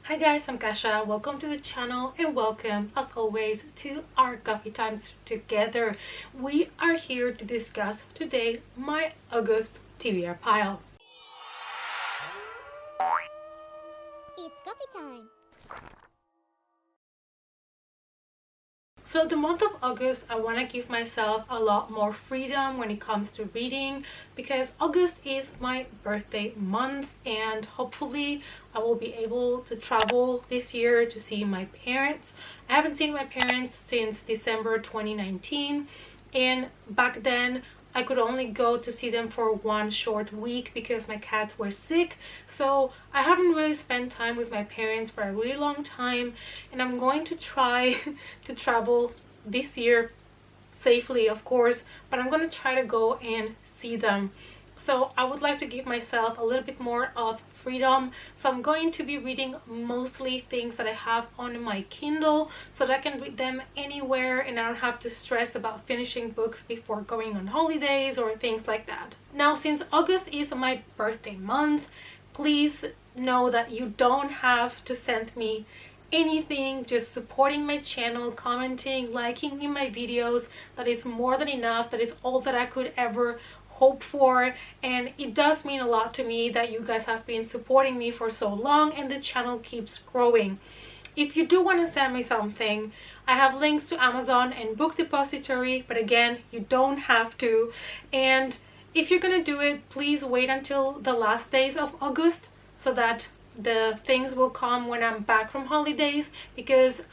Hi guys, I'm Kasha. Welcome to the channel and welcome as always to our coffee times together. We are here to discuss today my August TBR pile. It's coffee time! So the month of August, I want to give myself a lot more freedom when it comes to reading because August is my birthday month and hopefully I will be able to travel this year to see my parents. I haven't seen my parents since December 2019 and back then I could only go to see them for one short week because my cats were sick. So I haven't really spent time with my parents for a really long time and I'm going to try to travel this year safely, of course, but I'm going to try to go and see them. So I would like to give myself a little bit more of freedom. So I'm going to be reading mostly things that I have on my Kindle so that I can read them anywhere and I don't have to stress about finishing books before going on holidays or things like that. Now, since August is my birthday month, please know that you don't have to send me anything. Just supporting my channel, commenting, liking me my videos, that is more than enough. That is all that I could ever hope for, and it does mean a lot to me that you guys have been supporting me for so long and the channel keeps growing. If you do want to send me something, I have links to Amazon and Book Depository, but again, you don't have to. And if you're gonna do it, please wait until the last days of August so that the things will come when I'm back from holidays, because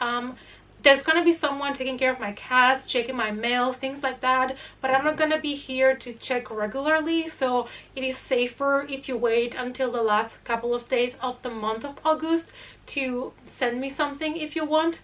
there's gonna be someone taking care of my cats, checking my mail, things like that, but I'm not gonna be here to check regularly, so it is safer if you wait until the last couple of days of the month of August to send me something if you want.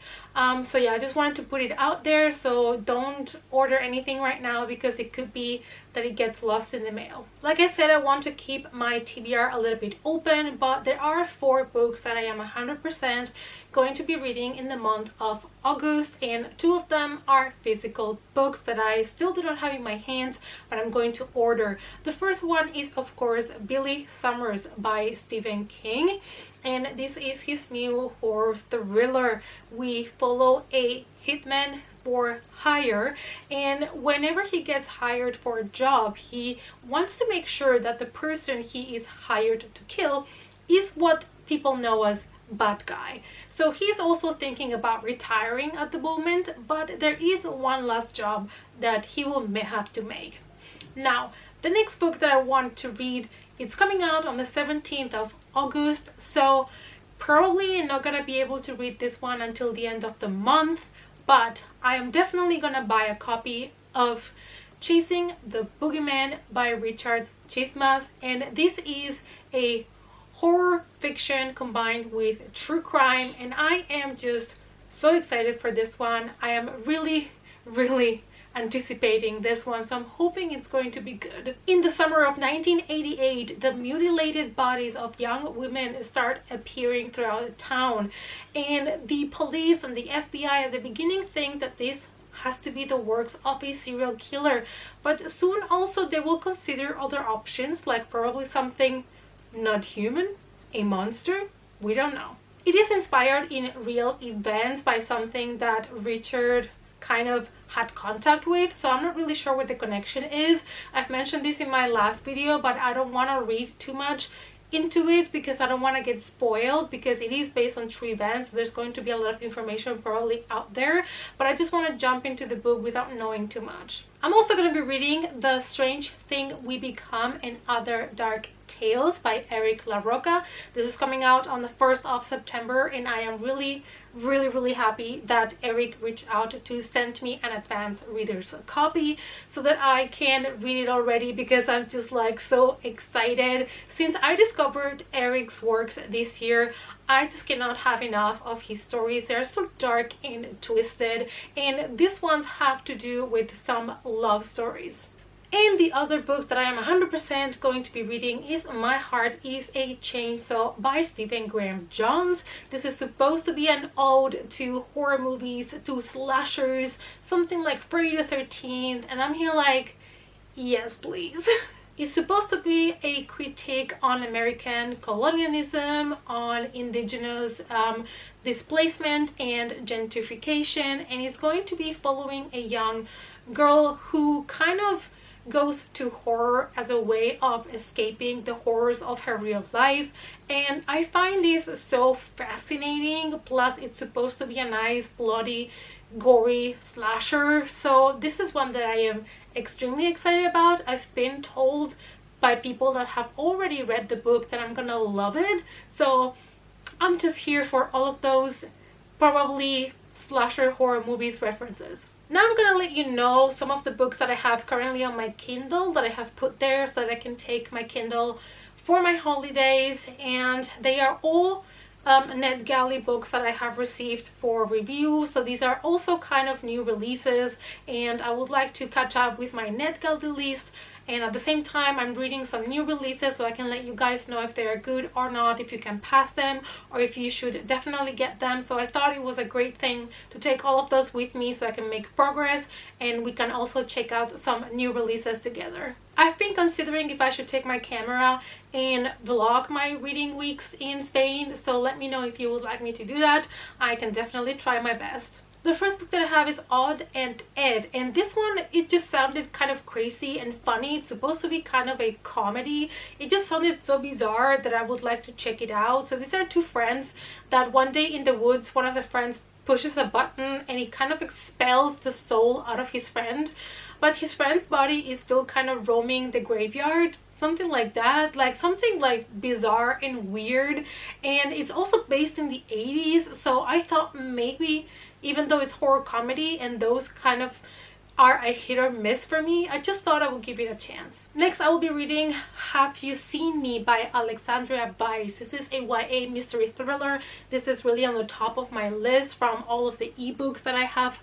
So yeah, I just wanted to put it out there, so don't order anything right now because it could be that it gets lost in the mail. Like I said, I want to keep my TBR a little bit open, but there are 4 books that I am 100% going to be reading in the month of August, and 2 of them are physical books that I still do not have in my hands, but I'm going to order. The first one is of course Billy Summers by Stephen King, and this is his new horror thriller. We follow a hitman for hire, and whenever he gets hired for a job, he wants to make sure that the person he is hired to kill is what people know as bad guy. So he's also thinking about retiring at the moment, but there is one last job that he will have to make. Now, the next book that I want to read, it's coming out on the 17th of August, so probably not gonna be able to read this one until the end of the month, but I am definitely gonna buy a copy of Chasing the Boogeyman by Richard Chismas, and this is a horror fiction combined with true crime, and I am just so excited for this one. I am really anticipating this one, so I'm hoping it's going to be good. In the summer of 1988, the mutilated bodies of young women start appearing throughout the town, and the police and the FBI at the beginning think that this has to be the works of a serial killer, but soon also they will consider other options, like probably something not human, a monster, we don't know. It is inspired in real events by something that Richard kind of had contact with, so I'm not really sure what the connection is. I've mentioned this in my last video, but I don't want to read too much into it because I don't want to get spoiled, because it is based on true events. There's going to be a lot of information probably out there, but I just want to jump into the book without knowing too much. I'm also going to be reading The Strange Thing We Become and Other Dark Tales by Eric LaRocca. This is coming out on the 1st of September, and I am really happy that Eric reached out to send me an advance reader's copy so that I can read it already, because I'm just like so excited. Since I discovered Eric's works this year, I just cannot have enough of his stories. They're so dark and twisted, and these ones have to do with some love stories. And the other book that I am 100% going to be reading is My Heart is a Chainsaw by Stephen Graham Jones. This is supposed to be an ode to horror movies, to slashers, something like Friday the 13th, and I'm here like, yes please. It's supposed to be a critique on American colonialism, on indigenous displacement and gentrification, and it's going to be following a young girl who kind of goes to horror as a way of escaping the horrors of her real life. And I find this so fascinating, plus it's supposed to be a nice bloody gory slasher, so this is one that I am extremely excited about. I've been told by people that have already read the book that I'm gonna love it, so I'm just here for all of those probably slasher horror movies references. Now I'm gonna let you know some of the books that I have currently on my Kindle that I have put there so that I can take my Kindle for my holidays, and they are all NetGalley books that I have received for review. So these are also kind of new releases, and I would like to catch up with my NetGalley list, and at the same time I'm reading some new releases so I can let you guys know if they are good or not, if you can pass them, or if you should definitely get them. So I thought it was a great thing to take all of those with me so I can make progress, and we can also check out some new releases together. I've been considering if I should take my camera and vlog my reading weeks in Spain, so let me know if you would like me to do that. I can definitely try my best. The first book that I have is Odd and Ed, and this one, it just sounded kind of crazy and funny. It's supposed to be kind of a comedy. It just sounded so bizarre that I would like to check it out. So these are two friends that one day in the woods, one of the friends pushes a button and it kind of expels the soul out of his friend, but his friend's body is still kind of roaming the graveyard, something like that, like something like bizarre and weird. And it's also based in the 80s, so I thought maybe, even though it's horror comedy and those kind of are a hit or miss for me, I just thought I would give it a chance. Next, I will be reading Have You Seen Me by Alexandria Bice. This is a YA mystery thriller. This is really on the top of my list from all of the ebooks that I have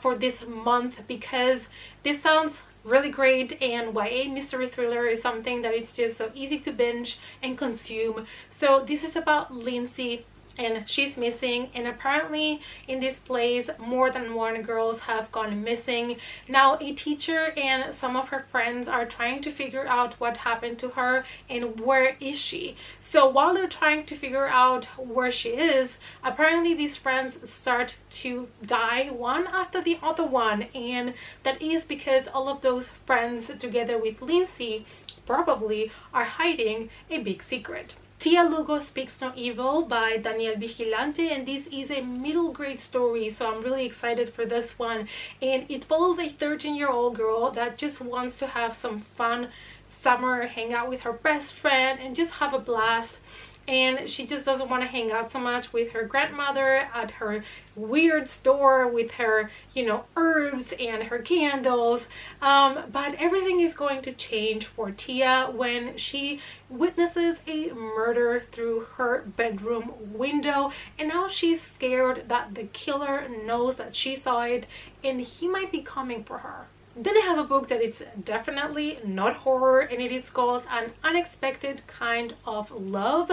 for this month, because this sounds really great, and YA mystery thriller is something that it's just so easy to binge and consume. So this is about Lindsay, and she's missing, and apparently in this place more than one girls have gone missing. Now a teacher and some of her friends are trying to figure out what happened to her and where is she. So while they're trying to figure out where she is, apparently these friends start to die one after the other one, and that is because all of those friends together with Lindsay probably are hiding a big secret. Tia Lugo Speaks No Evil by Daniel Vigilante, and this is a middle grade story, so I'm really excited for this one. And it follows a 13-year-old girl that just wants to have some fun summer, hang out with her best friend and just have a blast. And she just doesn't want to hang out so much with her grandmother at her weird store with her, you know, herbs and her candles. But everything is going to change for Tia when she witnesses a murder through her bedroom window. And now she's scared that the killer knows that she saw it and he might be coming for her. Then I have a book that it's definitely not horror, and it is called An Unexpected Kind of Love.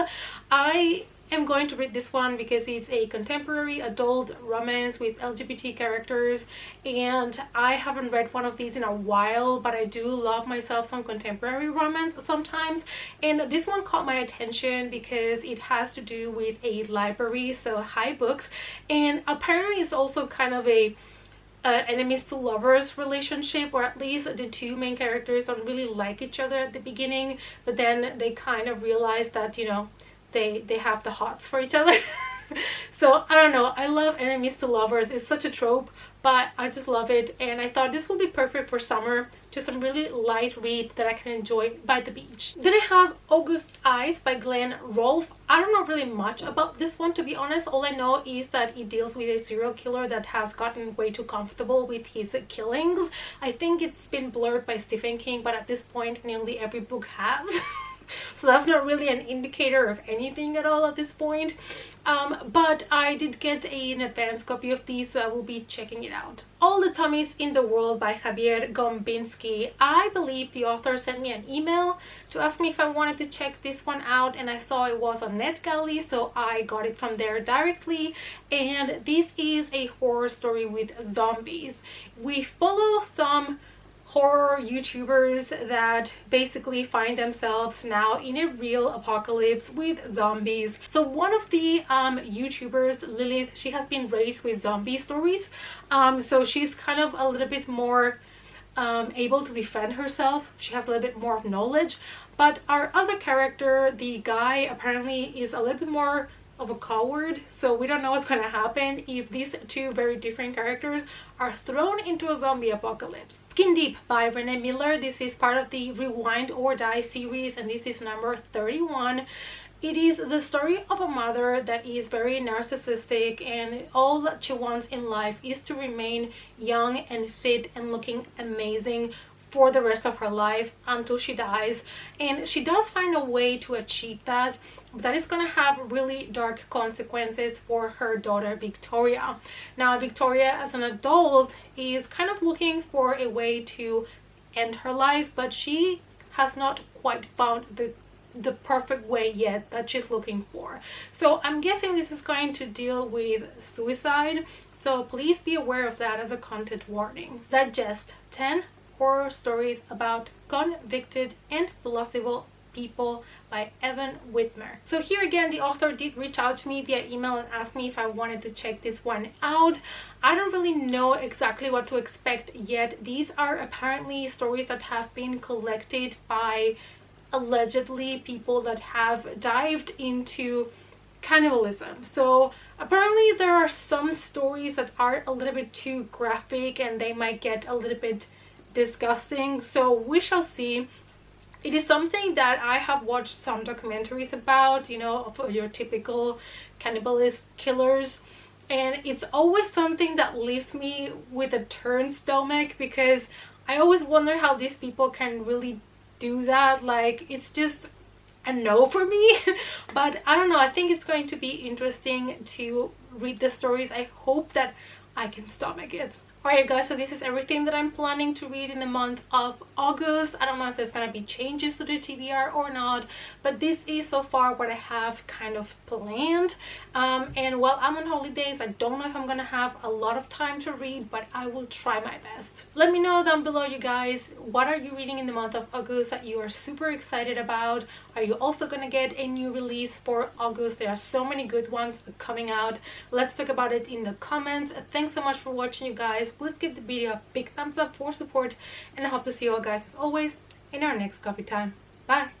I am going to read this one because it's a contemporary adult romance with LGBT characters, and I haven't read one of these in a while, but I do love myself some contemporary romance sometimes. And this one caught my attention because it has to do with a library, so high books, and apparently it's also kind of a enemies to lovers relationship, or at least the two main characters don't really like each other at the beginning, but then they kind of realize that, you know, they have the hots for each other. So I don't know, I love enemies to lovers. It's such a trope, but I just love it, and I thought this would be perfect for summer, just some really light read that I can enjoy by the beach. Then I have August's Eyes by Glenn Rolfe. I don't know really much about this one, to be honest. All I know is that it deals with a serial killer that has gotten way too comfortable with his killings. I think it's been blurred by Stephen King, but at this point nearly every book has. So that's not really an indicator of anything at all at this point. But I did get an advanced copy of these, so I will be checking it out. All the Tummies in the World by Javier Gombinski. I believe the author sent me an email to ask me if I wanted to check this one out, and I saw it was on NetGalley, so I got it from there directly. And this is a horror story with zombies. We follow some horror YouTubers that basically find themselves now in a real apocalypse with zombies. So one of the YouTubers, Lilith, she has been raised with zombie stories, so she's kind of a little bit more able to defend herself. She has a little bit more of knowledge. But our other character, the guy, apparently is a little bit more of a coward, so we don't know what's going to happen if these two very different characters are thrown into a zombie apocalypse. Skin Deep by Renee Miller. This is part of the Rewind or Die series, and this is number 31. It is the story of a mother that is very narcissistic, and all that she wants in life is to remain young and fit and looking amazing for the rest of her life until she dies. And she does find a way to achieve that, but that is going to have really dark consequences for her daughter Victoria. Now Victoria as an adult is kind of looking for a way to end her life, but she has not quite found the perfect way yet that she's looking for. So I'm guessing this is going to deal with suicide, so please be aware of that as a content warning. Digest 10 horror stories about convicted and plausible people by Evan Whitmer. So here again, the author did reach out to me via email and asked me if I wanted to check this one out. I don't really know exactly what to expect yet. These are apparently stories that have been collected by allegedly people that have dived into cannibalism. So apparently there are some stories that are a little bit too graphic and they might get a little bit disgusting, so we shall see. It is something that I have watched some documentaries about, you know, of your typical cannibalist killers, and it's always something that leaves me with a turned stomach, because I always wonder how these people can really do that. Like, it's just a no for me. But I don't know, I think it's going to be interesting to read the stories. I hope that I can stomach it. Alright guys, so this is everything that I'm planning to read in the month of August. I don't know if there's gonna be changes to the TBR or not, but this is so far what I have kind of planned. And while I'm on holidays, I don't know if I'm gonna have a lot of time to read, but I will try my best. Let me know down below, you guys, what are you reading in the month of August that you are super excited about? Are you also gonna get a new release for August? There are so many good ones coming out. Let's talk about it in the comments. Thanks so much for watching, you guys. Please give the video a big thumbs up for support, and I hope to see you all guys as always in our next coffee time. Bye!